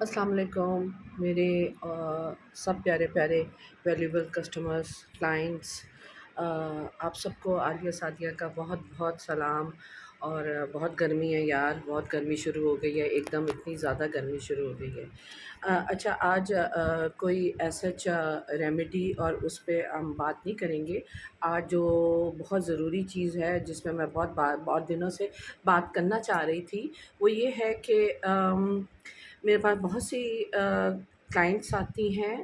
السلام علیکم میرے سب پیارے پیارے ویلیوبل کسٹمرز کلائنٹس، آپ سب کو عالیہ سعدیہ کا بہت بہت سلام۔ اور بہت گرمی ہے یار، بہت گرمی شروع ہو گئی ہے، ایک دم اتنی زیادہ گرمی شروع ہو گئی ہے۔ اچھا، آج کوئی ایسا ریمیڈی اور اس پہ ہم بات نہیں کریں گے۔ آج جو بہت ضروری چیز ہے جس میں بہت دنوں سے بات کرنا چاہ رہی تھی، وہ یہ ہے کہ میرے پاس بہت سی کلائنٹس آتی ہیں،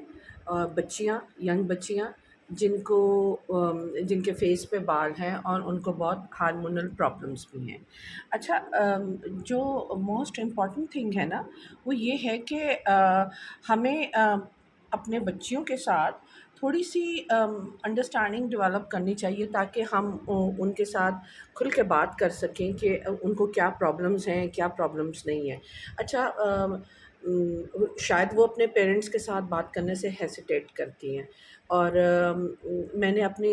بچیاں، ینگ بچیاں، جن کے فیس پہ بال ہیں اور ان کو بہت ہارمونل پرابلمس بھی ہیں۔ اچھا، جو موسٹ امپورٹنٹ تھنگ ہے نا، وہ یہ ہے کہ ہمیں اپنے بچیوں کے ساتھ تھوڑی سی انڈرسٹینڈنگ ڈیولپ کرنی چاہیے، تاکہ ہم ان کے ساتھ کھل کے بات کر سکیں کہ ان کو کیا پرابلمس ہیں، کیا پرابلمس نہیں ہیں۔ اچھا، شاید وہ اپنے پیرنٹس کے ساتھ بات کرنے سے ہیسیٹیٹ کرتی ہیں، اور میں نے اپنی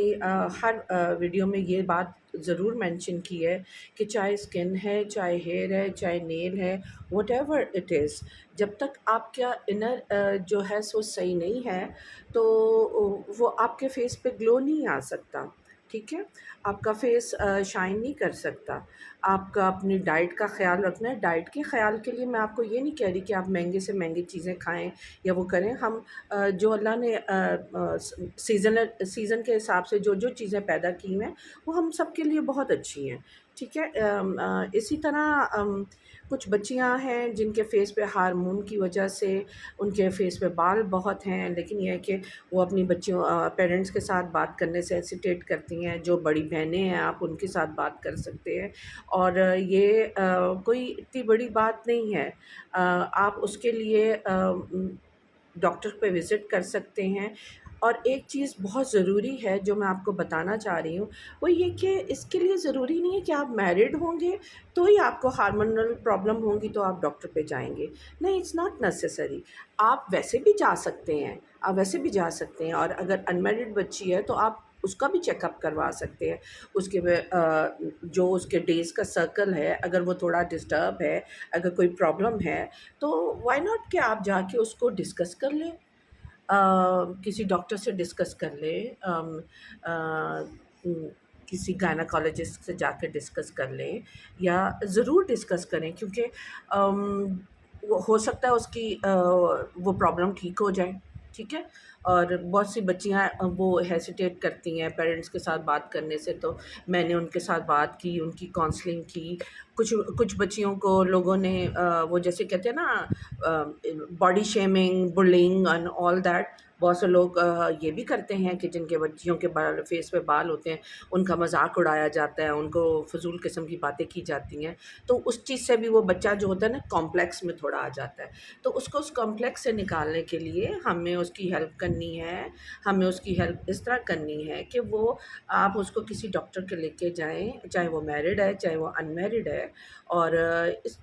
ہر ویڈیو میں یہ بات ضرور مینشن کی ہے کہ چاہے اسکن ہے، چاہے ہیئر ہے، چاہے نیل ہے، وٹ ایور اٹ از، جب تک آپ کا انر جو ہے سو صحیح نہیں ہے تو وہ آپ کے فیس پہ گلو نہیں آ سکتا، ٹھیک ہے؟ آپ کا فیس شائن نہیں کر سکتا۔ آپ کا اپنی ڈائٹ کا خیال رکھنا ہے۔ ڈائٹ کے خیال کے لیے میں آپ کو یہ نہیں کہہ رہی کہ آپ مہنگے سے مہنگی چیزیں کھائیں یا وہ کریں۔ ہم جو اللہ نے سیزن کے حساب سے جو جو چیزیں پیدا کی ہیں وہ ہم سب کے لیے بہت اچھی ہیں، ٹھیک ہے؟ اسی طرح کچھ بچیاں ہیں جن کے فیس پہ ہارمون کی وجہ سے ان کے فیس پہ بال بہت ہیں، لیکن یہ ہے کہ وہ اپنی بچیوں پیرنٹس کے ساتھ بات کرنے سے ہیسیٹیٹ کرتی ہیں۔ جو بڑی بہنیں ہیں آپ ان کے ساتھ بات کر سکتے ہیں، اور یہ کوئی اتنی بڑی بات نہیں ہے۔ آپ اس کے لیے ڈاکٹر پہ وزٹ کر سکتے ہیں۔ اور ایک چیز بہت ضروری ہے جو میں آپ کو بتانا چاہ رہی ہوں، وہ یہ کہ اس کے لیے ضروری نہیں ہے کہ آپ میرڈ ہوں گے تو ہی آپ کو ہارمونل پرابلم ہوں گی تو آپ ڈاکٹر پہ جائیں گے، نہیں، اٹس ناٹ نیسیسری۔ آپ ویسے بھی جا سکتے ہیں، آپ ویسے بھی جا سکتے ہیں، اور اگر انمیرڈ بچی ہے تو آپ اس کا بھی چیک اپ کروا سکتے ہیں۔ اس کے جو اس کے ڈیز کا سرکل ہے، اگر وہ تھوڑا ڈسٹرب ہے، اگر کوئی پرابلم ہے، تو وائی ناٹ کہ آپ جا کے اس کو ڈسکس کر لیں، کسی ڈاکٹر سے ڈسکس کر لیں، کسی گائناکالوجسٹ سے جا کے ڈسکس کر لیں، یا ضرور ڈسکس کریں، کیونکہ ہو سکتا ہے اس کی وہ پرابلم ٹھیک ہو جائے، ٹھیک ہے؟ اور بہت سی بچیاں وہ ہیسیٹیٹ کرتی ہیں پیرنٹس کے ساتھ بات کرنے سے، تو میں نے ان کے ساتھ بات کی، ان کی کاؤنسلنگ کی۔ کچھ بچیوں کو لوگوں نے وہ جیسے کہتے ہیں نا، body shaming, bullying and all that, بہت سے لوگ یہ بھی کرتے ہیں کہ جن کے بچیوں کے فیس پہ بال ہوتے ہیں ان کا مذاق اڑایا جاتا ہے، ان کو فضول قسم کی باتیں کی جاتی ہیں، تو اس چیز سے بھی وہ بچہ جو ہوتا ہے نا کمپلیکس میں تھوڑا آ جاتا ہے۔ تو اس کو اس کمپلیکس سے نکالنے کے لیے ہمیں اس کی ہیلپ کرنی ہے، ہمیں اس کی ہیلپ اس طرح کرنی ہے کہ وہ آپ اس کو کسی ڈاکٹر کے لے کے جائیں، چاہے وہ میرڈ ہے چاہے وہ ان میرڈ ہے، اور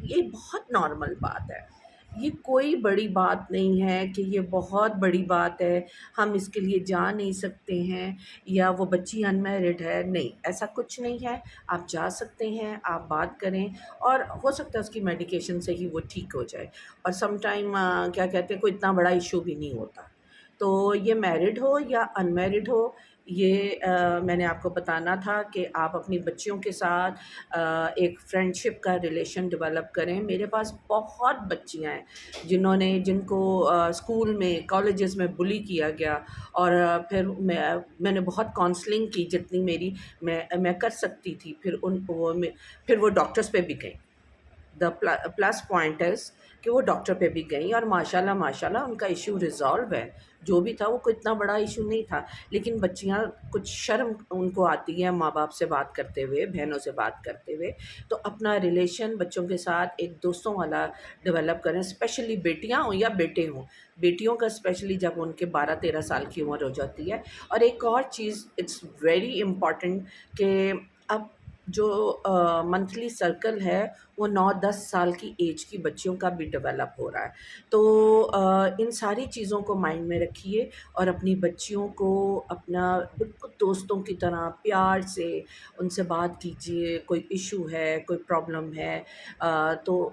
یہ بہت نارمل بات ہے، یہ کوئی بڑی بات نہیں ہے کہ یہ بہت بڑی بات ہے، ہم اس کے لیے جا نہیں سکتے ہیں، یا وہ بچی ان میرڈ ہے، نہیں، ایسا کچھ نہیں ہے۔ آپ جا سکتے ہیں، آپ بات کریں، اور ہو سکتا ہے اس کی میڈیکیشن سے ہی وہ ٹھیک ہو جائے، اور سم ٹائم کیا کہتے ہیں، کوئی اتنا بڑا ایشو بھی نہیں ہوتا۔ تو یہ میرڈ ہو یا ان میرڈ ہو، یہ میں نے آپ کو بتانا تھا کہ آپ اپنی بچیوں کے ساتھ ایک فرینڈشپ کا ریلیشن ڈیولپ کریں۔ میرے پاس بہت بچیاں ہیں جن کو اسکول میں، کالجز میں بلی کیا گیا، اور پھر میں نے بہت کاؤنسلنگ کی جتنی میں کر سکتی تھی، پھر وہ ڈاکٹرس پہ بھی گئیں۔ دا پلس پوائنٹ از کہ وہ ڈاکٹر پہ بھی گئیں، اور ماشاء اللہ ان کا ایشو ریزالو ہے۔ جو بھی تھا وہ کوئی اتنا بڑا ایشو نہیں تھا، لیکن بچیاں کچھ شرم ان کو آتی ہے ماں باپ سے بات کرتے ہوئے، بہنوں سے بات کرتے ہوئے، تو اپنا ریلیشن بچوں کے ساتھ ایک دوستوں والا ڈیولپ کریں، اسپیشلی بیٹیاں ہوں یا بیٹے ہوں، بیٹیوں کا اسپیشلی جب ان کے 12-13 سال کی عمر ہو جاتی ہے۔ اور ایک اور چیز اٹس ویری امپورٹنٹ کہ اب جو منتھلی سرکل ہے وہ 9-10 سال کی ایج کی بچیوں کا بھی ڈیولپ ہو رہا ہے، تو ان ساری چیزوں کو مائنڈ میں رکھیے، اور اپنی بچیوں کو اپنا بالکل دوستوں کی طرح پیار سے ان سے بات کیجیے۔ کوئی ایشو ہے، کوئی پرابلم ہے، تو